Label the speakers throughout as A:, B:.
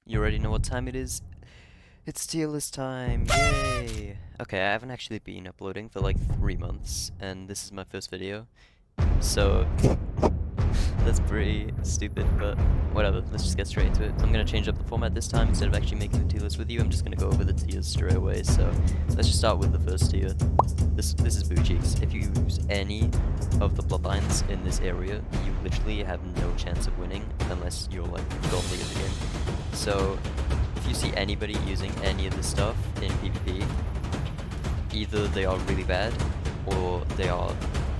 A: You already know what time it is. It's tier list time, yay! Okay, I haven't actually been uploading for like 3 months, and this is my first video, so that's pretty stupid, but whatever, let's just get straight into it. I'm gonna change up the format this time. Instead of actually making the tier list with you, I'm just gonna go over the tiers straight away, so let's just start with the first tier. This is Boo Cheeks. If you use any of the bloodlines in this area, you literally have no chance of winning unless you're like godly at the game. So if you see anybody using any of this stuff in PvP, either they are really bad or they are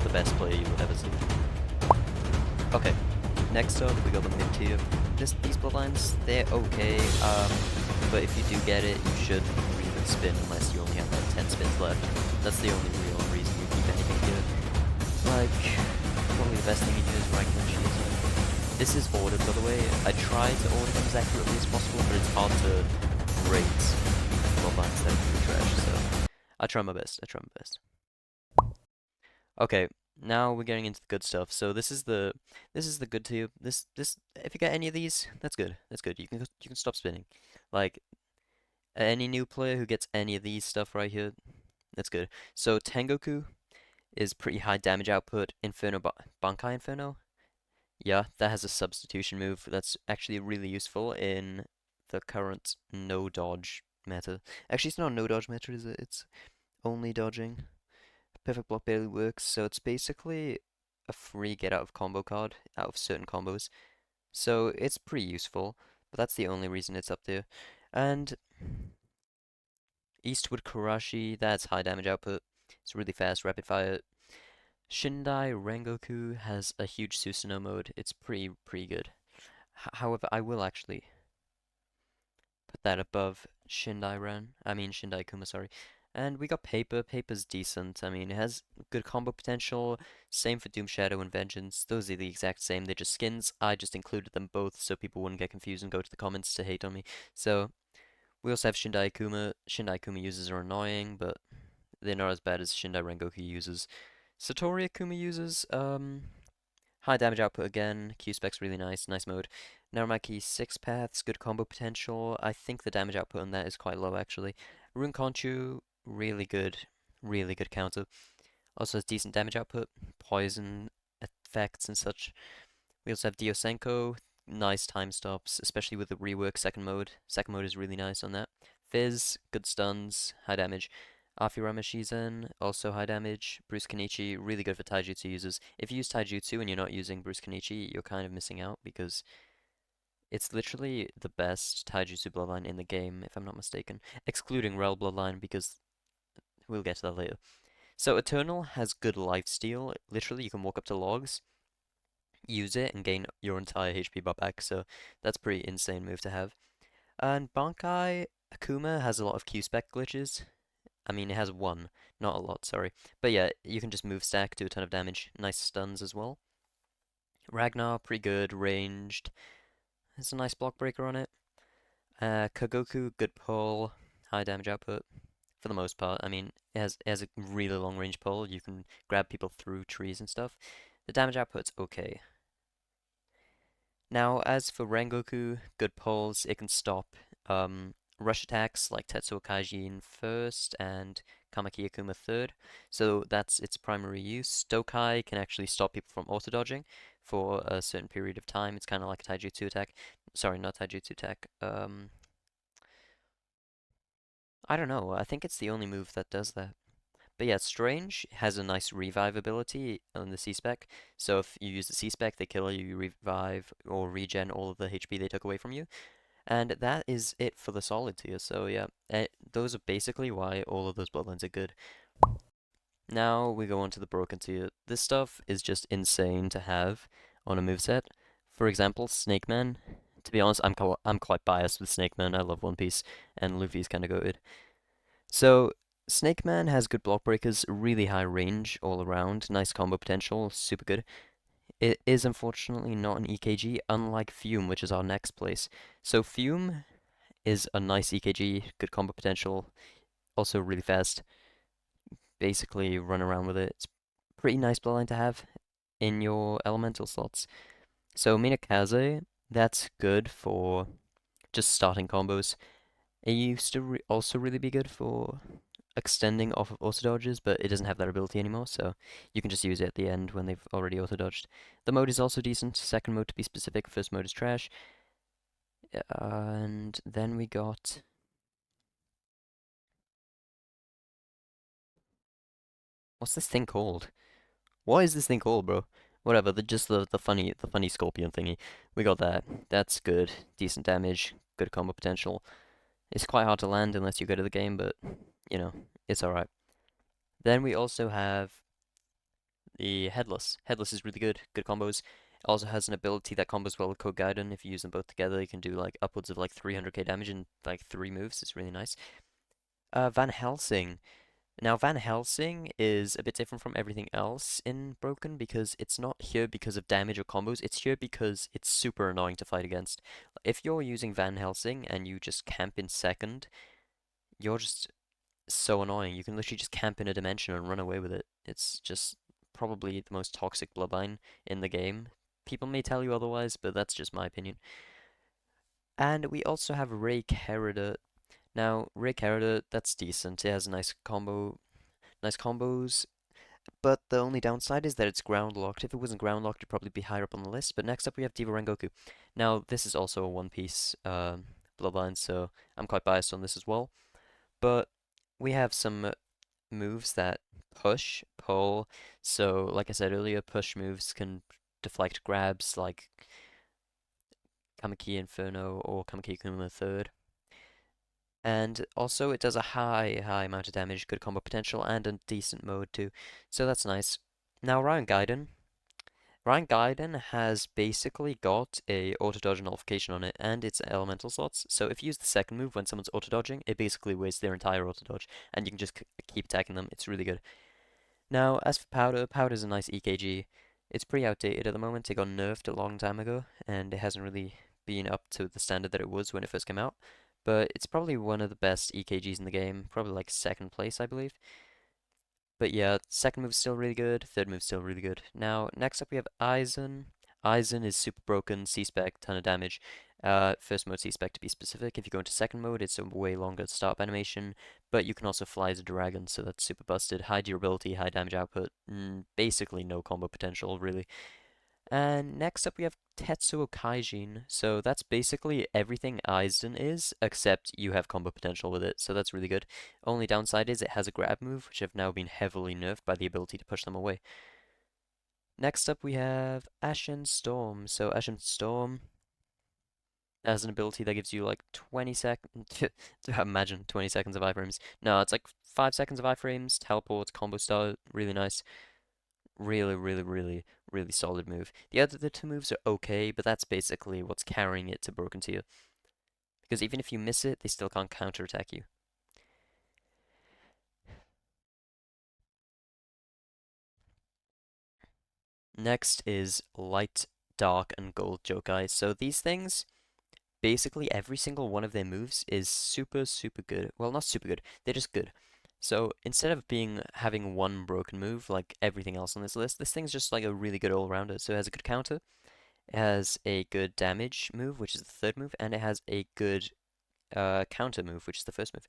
A: the best player you will ever see. Okay, next up we got the mid tier. These bloodlines, they're okay, but if you do get it, you should really spin unless you only have like 10 spins left. That's the only real reason you keep anything here. Like, probably the best thing you do is right click Shindo. This is ordered, by the way. I try to order them as accurately as possible, but it's hard to rate bloodlines that are really trash, so I try my best, I try my best. Okay, now we're getting into the good stuff. So this is the good tier. This if you get any of these, that's good. That's good. You can stop spinning. Like any new player who gets any of these stuff right here, that's good. So Tengoku is pretty high damage output. Bankai Inferno. Yeah, that has a substitution move that's actually really useful in the current no dodge meta. Actually, it's not no dodge meta, is it? It's only dodging. Perfect block barely works, so it's basically a free get out of combo card out of certain combos. So it's pretty useful, but that's the only reason it's up there. And Eastwood Karashi, that's high damage output. It's really fast, rapid fire. Shindai Rengoku has a huge Susanoo mode. It's pretty good. However, I will actually put that above Shindai Kuma, sorry. And we got Paper. Paper's decent. I mean, it has good combo potential. Same for Doom Shadow and Vengeance. Those are the exact same. They're just skins. I just included them both so people wouldn't get confused and go to the comments to hate on me. So, we also have Shindai Kuma. Shindai Kuma users are annoying, but they're not as bad as Shindai Rengoku users. Satori Akuma users, high damage output again. Q-spec's really nice. Nice mode. Naramaki 6 paths, good combo potential. I think the damage output on that is quite low actually. Rune Conchu, really good. Really good counter. Also has decent damage output, poison effects and such. We also have Diosenko, nice time stops, especially with the rework second mode. Second mode is really nice on that. Fizz, good stuns, high damage. Afirama Shizen, also high damage. Bruce Kenichi, really good for Taijutsu users. If you use Taijutsu and you're not using Bruce Kenichi, you're kind of missing out because it's literally the best Taijutsu bloodline in the game, if I'm not mistaken. Excluding RELL bloodline because we'll get to that later. So Eternal has good lifesteal. Literally, you can walk up to logs, use it, and gain your entire HP bar back. So that's pretty insane move to have. And Bankai Akuma has a lot of Q-spec glitches. I mean, it has one, not a lot, sorry. But yeah, you can just move stack, do a ton of damage. Nice stuns as well. Ragnar, pretty good, ranged. There's a nice block breaker on it. Kagoku, good pull, high damage output for the most part. I mean, it has a really long range pull. You can grab people through trees and stuff. The damage output's okay. Now, as for Rengoku, good pulls. It can stop rush attacks like Tetsuo Kaijin first and Kamaki Akuma third. So that's its primary use. Dokai can actually stop people from auto-dodging for a certain period of time. It's kind of like a Taijutsu attack. Sorry, not Taijutsu attack. I don't know. I think it's the only move that does that. But yeah, Strange has a nice revive ability on the C-spec. So if you use the C-spec, they kill you, you revive or regen all of the HP they took away from you. And that is it for the solid tier. So yeah, those are basically why all of those bloodlines are good. Now we go on to the broken tier. This stuff is just insane to have on a moveset. For example, Snake Man. To be honest, I'm quite biased with Snake Man. I love One Piece, and Luffy's kind of goated. So Snake Man has good block breakers, really high range all around, nice combo potential, super good. It is unfortunately not an EKG, unlike Fume, which is our next place. So Fume is a nice EKG, good combo potential, also really fast. Basically run around with it. It's pretty nice bloodline to have in your elemental slots. So Minakaze, that's good for just starting combos. It used to also really be good for extending off of auto dodges, but it doesn't have that ability anymore, so you can just use it at the end when they've already auto dodged. The mode is also decent, second mode to be specific, first mode is trash. And then we got. What's this thing called? What is this thing called, bro? Whatever, the funny scorpion thingy. We got that. That's good. Decent damage, good combo potential. It's quite hard to land unless you go to the game, but you know, it's alright. Then we also have the Headless. Headless is really good, good combos. It also has an ability that combos well with Code Gaiden. If you use them both together, you can do like upwards of like 300k damage in like 3 moves. It's really nice. Van Helsing. Now, Van Helsing is a bit different from everything else in Broken because it's not here because of damage or combos, it's here because it's super annoying to fight against. If you're using Van Helsing and you just camp in second, you're just so annoying. You can literally just camp in a dimension and run away with it. It's just probably the most toxic bloodline in the game. People may tell you otherwise, but that's just my opinion. And we also have Ray Carrada. Now, Ray Carrada, that's decent. It has a nice combos, but the only downside is that it's ground locked. If it wasn't ground locked, it'd probably be higher up on the list. But next up, we have Diva Rengoku. Now, this is also a One Piece bloodline, so I'm quite biased on this as well. But we have some moves that push, pull. So, like I said earlier, push moves can deflect grabs like Kamiki Inferno or Kamiki Kuma III. And also, it does a high amount of damage, good combo potential, and a decent mode too. So that's nice. Now, Ryan Gaiden has basically got a auto dodge nullification on it and its elemental slots. So if you use the second move when someone's auto dodging, it basically wastes their entire auto dodge, and you can just keep attacking them. It's really good. Now, as for Powder, Powder's a nice EKG. It's pretty outdated at the moment. It got nerfed a long time ago, and it hasn't really been up to the standard that it was when it first came out. But it's probably one of the best EKGs in the game, probably like second place, I believe. But yeah, second move's still really good, third move's still really good. Now, next up we have Aizen. Aizen is super broken, C-spec, ton of damage. First mode C-spec to be specific. If you go into second mode, it's a way longer startup animation, but you can also fly as a dragon, so that's super busted. High durability, high damage output, basically no combo potential, really. And next up we have Tetsuo Kaijin. So that's basically everything Aizen is, except you have combo potential with it, so that's really good. Only downside is it has a grab move, which have now been heavily nerfed by the ability to push them away. Next up we have Ashen Storm. So Ashen Storm has an ability that gives you like 20 seconds. Imagine 20 seconds of iframes. No, it's like 5 seconds of iframes, teleports, combo start, really nice. Really solid move. The two moves are okay, but that's basically what's carrying it to Broken Tier. Because even if you miss it, they still can't counterattack you. Next is Light, Dark, and Gold Jokai. So these things, basically every single one of their moves is super good. Well, not super good, they're just good. So instead of having one broken move like everything else on this list, this thing's just like a really good all-rounder. So it has a good counter, it has a good damage move, which is the third move, and it has a good counter move, which is the first move.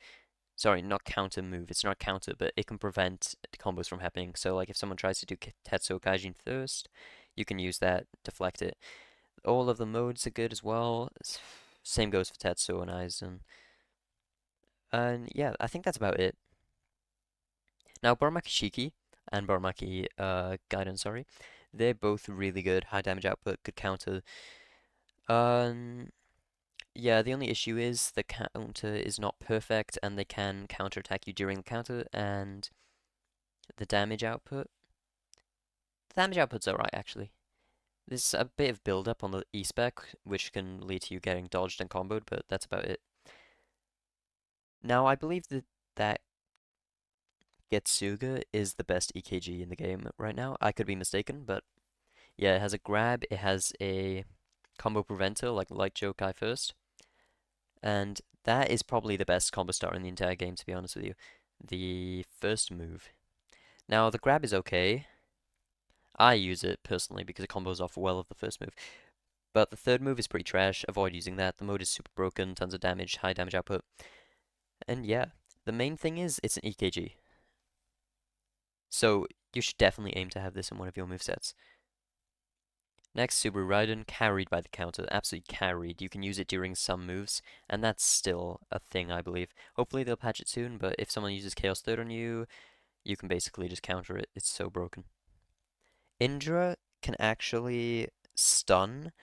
A: Sorry, not counter move. It's not counter, but it can prevent combos from happening. So, like, if someone tries to do Tetsuo Gaijin first, you can use that, deflect it. All of the modes are good as well. Same goes for Tetsuo and Aizen. And yeah, I think that's about it. Now, Boромaki Shiki and Boромaki Gaiden, sorry, they're both really good. High damage output, good counter. Um, Yeah, the only issue is the counter is not perfect and they can counterattack you during the counter and the damage output. The damage output's alright actually. There's a bit of build up on the E-spec which can lead to you getting dodged and comboed, but that's about it. Now I believe that Getsuga is the best EKG in the game right now. I could be mistaken, but yeah, it has a grab, it has a combo preventer like Light Jokai first. And that is probably the best combo starter in the entire game, to be honest with you. The first move. Now, the grab is okay. I use it personally because it combos off well of the first move. But the third move is pretty trash. Avoid using that. The mode is super broken, tons of damage, high damage output. And yeah, the main thing is it's an EKG. So you should definitely aim to have this in one of your movesets. Next, Subaru Raiden, carried by the counter. Absolutely carried. You can use it during some moves, and that's still a thing, I believe. Hopefully they'll patch it soon, but if someone uses Chaos Third on you, you can basically just counter it. It's so broken. Indra can actually stun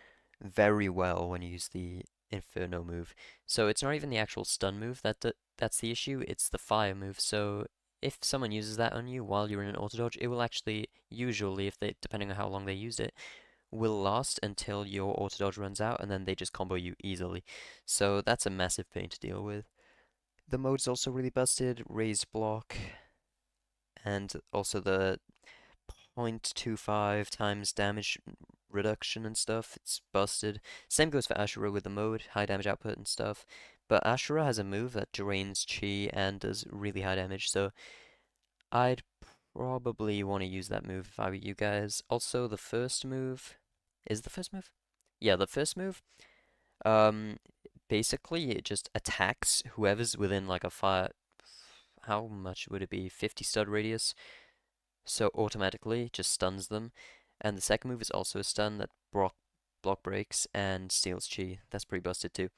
A: very well when you use the Inferno move. So it's not even the actual stun move that's the issue, it's the fire move. So if someone uses that on you while you're in an auto dodge, it will actually, usually, if they, depending on how long they used it, will last until your auto dodge runs out and then they just combo you easily. So that's a massive pain to deal with. The mode's also really busted, raised block, and also the 0.25 times damage reduction and stuff. It's busted. Same goes for Ashura with the mode, high damage output and stuff. But Ashura has a move that drains chi and does really high damage, so I'd probably want to use that move if I were you guys. Also, the first move is the first move? Yeah, the first move. Um, basically it just attacks whoever's within like a fire. How much would it be? 50 stud radius. So automatically just stuns them. And the second move is also a stun that block breaks and steals chi. That's pretty busted too.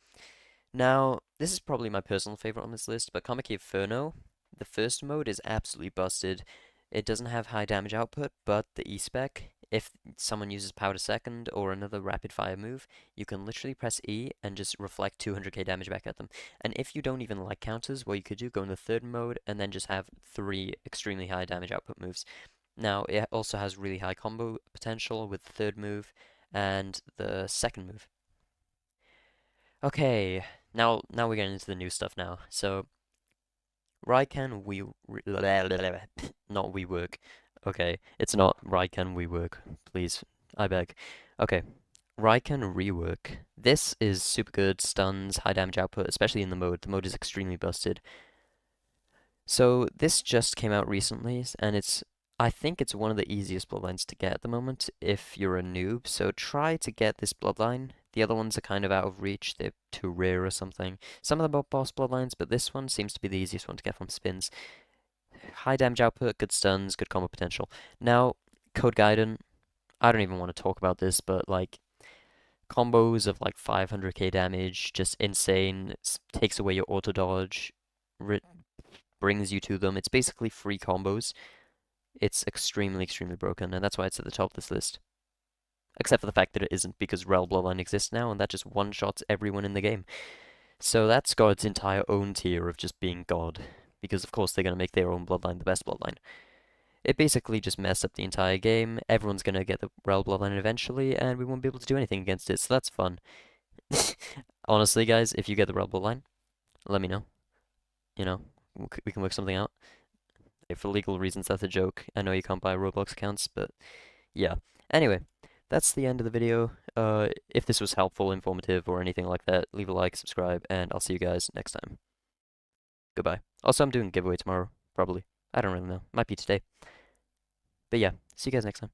A: Now, this is probably my personal favorite on this list, but Kamiki Inferno, the first mode is absolutely busted. It doesn't have high damage output, but the E-spec, if someone uses Powder Second or another rapid fire move, you can literally press E and just reflect 200k damage back at them. And if you don't even like counters, what you could do, go in the third mode and then just have 3 extremely high damage output moves. Now, it also has really high combo potential with the third move and the second move. Okay, now we're getting into the new stuff now. So, Raiken not we work. Okay, it's not Raiken we work. Please, I beg. Okay, Raiken rework. This is super good, stuns, high damage output, especially in the mode. The mode is extremely busted. So this just came out recently, and I think it's one of the easiest bloodlines to get at the moment if you're a noob. So try to get this bloodline. The other ones are kind of out of reach. They're too rare or something. Some of them are boss bloodlines, but this one seems to be the easiest one to get from spins. High damage output, good stuns, good combo potential. Now, Code Gaiden. I don't even want to talk about this, but like combos of like 500k damage, just insane. Takes away your auto dodge, brings you to them. It's basically free combos. It's extremely broken, and that's why it's at the top of this list. Except for the fact that it isn't, because RELL Bloodline exists now, and that just one-shots everyone in the game. So that's got its entire own tier of just being God, because of course they're going to make their own Bloodline the best Bloodline. It basically just messed up the entire game. Everyone's going to get the RELL Bloodline eventually, and we won't be able to do anything against it, so that's fun. Honestly, guys, if you get the RELL Bloodline, let me know. You know, we can work something out. For legal reasons, that's a joke. I know you can't buy Roblox accounts, but yeah. Anyway, that's the end of the video. If this was helpful, informative, or anything like that, leave a like, subscribe, and I'll see you guys next time. Goodbye. Also, I'm doing a giveaway tomorrow, probably. I don't really know. Might be today. But yeah, see you guys next time.